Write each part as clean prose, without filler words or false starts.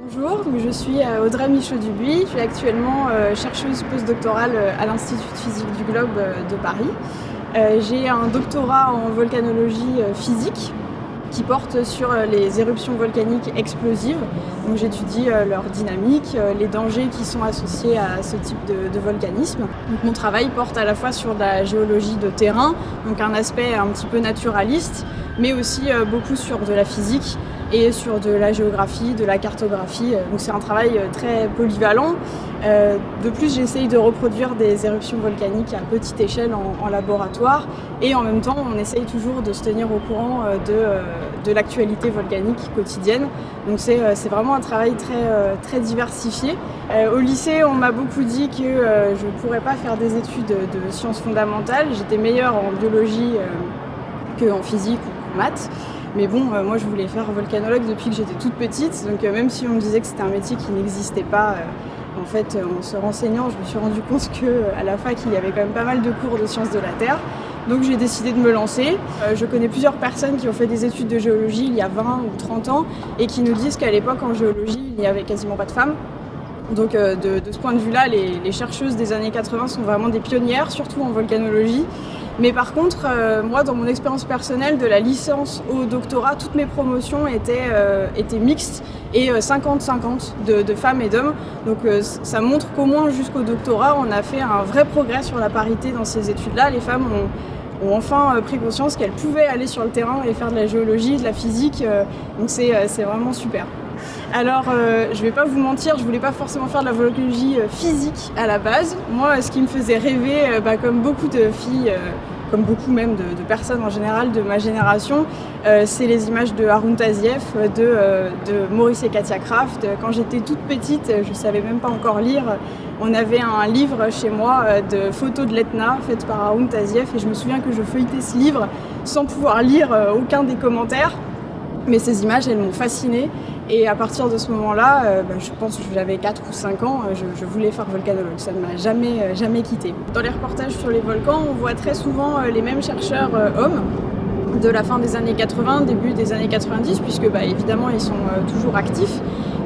Bonjour, je suis Audrey Michaud-Dubuis, je suis actuellement chercheuse postdoctorale à l'Institut de physique du Globe de Paris. J'ai un doctorat en volcanologie physique qui porte sur les éruptions volcaniques explosives. Donc j'étudie leur dynamique, les dangers qui sont associés à ce type de volcanisme. Donc mon travail porte à la fois sur de la géologie de terrain, donc un aspect un petit peu naturaliste, mais aussi beaucoup sur de la physique et sur de la géographie, de la cartographie. Donc c'est un travail très polyvalent. De plus, j'essaye de reproduire des éruptions volcaniques à petite échelle en laboratoire et en même temps, on essaye toujours de se tenir au courant de l'actualité volcanique quotidienne. Donc c'est vraiment un travail très diversifié. Au lycée, on m'a beaucoup dit que je ne pourrais pas faire des études de sciences fondamentales. J'étais meilleure en biologie qu'en physique ou en maths. Mais bon, moi je voulais faire volcanologue depuis que j'étais toute petite, donc même si on me disait que c'était un métier qui n'existait pas, en fait en se renseignant, je me suis rendu compte qu'à la fac il y avait quand même pas mal de cours de sciences de la Terre. Donc j'ai décidé de me lancer. Je connais plusieurs personnes qui ont fait des études de géologie il y a 20 ou 30 ans et qui nous disent qu'à l'époque en géologie il n'y avait quasiment pas de femmes. Donc de ce point de vue-là, les chercheuses des années 80 sont vraiment des pionnières, surtout en volcanologie. Mais par contre, moi, dans mon expérience personnelle, de la licence au doctorat, toutes mes promotions étaient mixtes et 50-50 de femmes et d'hommes. Donc ça montre qu'au moins jusqu'au doctorat, on a fait un vrai progrès sur la parité dans ces études-là. Les femmes ont enfin pris conscience qu'elles pouvaient aller sur le terrain et faire de la géologie, de la physique. Donc c'est vraiment super. Alors, je vais pas vous mentir, je voulais pas forcément faire de la volcanologie physique à la base. Moi, ce qui me faisait rêver, comme beaucoup de filles, comme beaucoup même de personnes en général de ma génération, c'est les images de Haroun Tazieff, de Maurice et Katia Kraft. Quand j'étais toute petite, je savais même pas encore lire. On avait un livre chez moi de photos de l'Etna faites par Haroun Tazieff et je me souviens que je feuilletais ce livre sans pouvoir lire aucun des commentaires. Mais ces images, elles m'ont fascinée. Et à partir de ce moment-là, je pense que j'avais 4 ou 5 ans, je voulais faire volcanologue. Ça ne m'a jamais quittée. Dans les reportages sur les volcans, on voit très souvent les mêmes chercheurs hommes de la fin des années 80, début des années 90, puisque évidemment ils sont toujours actifs.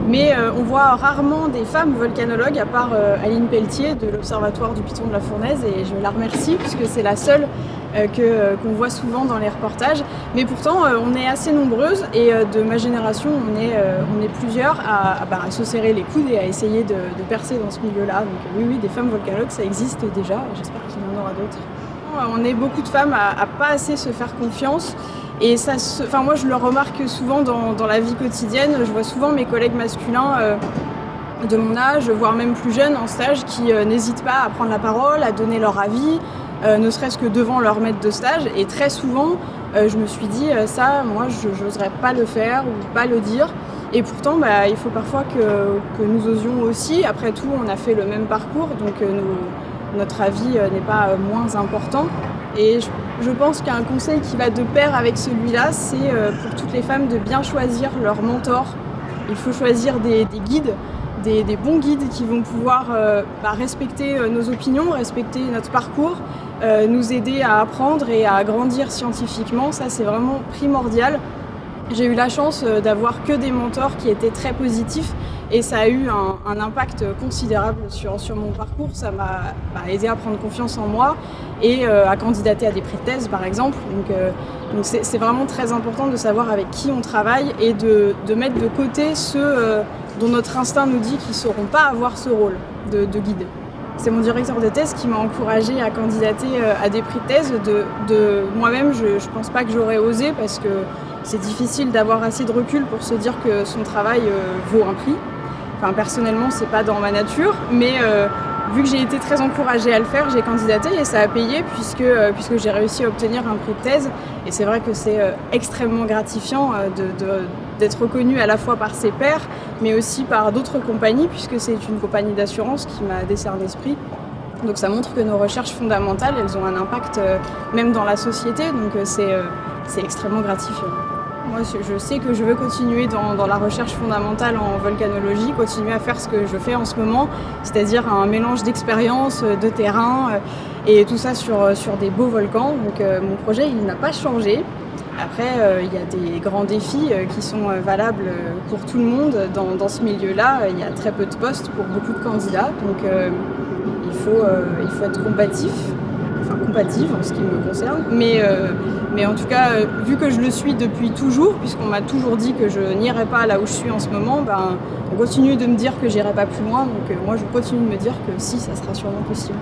Mais on voit rarement des femmes volcanologues, à part Aline Pelletier de l'Observatoire du Piton de la Fournaise, et je la remercie puisque c'est la seule qu'on voit souvent dans les reportages. Mais pourtant, on est assez nombreuses et de ma génération, on est plusieurs à se serrer les coudes et à essayer de percer dans ce milieu-là. Donc oui, des femmes volcanologues, ça existe déjà, j'espère qu'il y en aura d'autres. On est beaucoup de femmes à pas assez se faire confiance. Et moi je le remarque souvent dans la vie quotidienne, je vois souvent mes collègues masculins de mon âge, voire même plus jeunes en stage, qui n'hésitent pas à prendre la parole, à donner leur avis, ne serait-ce que devant leur maître de stage. Et très souvent, je me suis dit, ça, moi je n'oserais pas le faire ou pas le dire. Et pourtant, il faut parfois que nous osions aussi. Après tout, on a fait le même parcours, donc notre avis n'est pas moins important. Et je pense qu'un conseil qui va de pair avec celui-là, c'est pour toutes les femmes de bien choisir leur mentor. Il faut choisir des guides, des bons guides qui vont pouvoir respecter nos opinions, respecter notre parcours, nous aider à apprendre et à grandir scientifiquement. Ça, c'est vraiment primordial. J'ai eu la chance d'avoir que des mentors qui étaient très positifs et ça a eu un impact considérable sur mon parcours. Ça m'a aidé à prendre confiance en moi et à candidater à des prix de thèse par exemple. Donc c'est vraiment très important de savoir avec qui on travaille et de mettre de côté ceux dont notre instinct nous dit qu'ils ne sauront pas avoir ce rôle de guide. C'est mon directeur de thèse qui m'a encouragée à candidater à des prix de thèse. Moi-même, je ne pense pas que j'aurais osé parce que c'est difficile d'avoir assez de recul pour se dire que son travail vaut un prix. Enfin, personnellement, c'est pas dans ma nature, mais vu que j'ai été très encouragée à le faire, j'ai candidaté et ça a payé puisque j'ai réussi à obtenir un prix de thèse. Et c'est vrai que c'est extrêmement gratifiant d'être reconnu à la fois par ses pairs, mais aussi par d'autres compagnies, puisque c'est une compagnie d'assurance qui m'a décerné ce prix. Donc ça montre que nos recherches fondamentales, elles ont un impact même dans la société, donc c'est extrêmement gratifiant. Moi, je sais que je veux continuer dans la recherche fondamentale en volcanologie, continuer à faire ce que je fais en ce moment, c'est-à-dire un mélange d'expériences, de terrain, et tout ça sur des beaux volcans. Donc mon projet, il n'a pas changé. Après, il y a des grands défis qui sont valables pour tout le monde. Dans ce milieu-là, il y a très peu de postes pour beaucoup de candidats, donc il faut être combatif, enfin compatible en ce qui me concerne. Mais en tout cas, vu que je le suis depuis toujours, puisqu'on m'a toujours dit que je n'irai pas là où je suis en ce moment, on continue de me dire que j'irai pas plus loin. Donc moi, je continue de me dire que si, ça sera sûrement possible.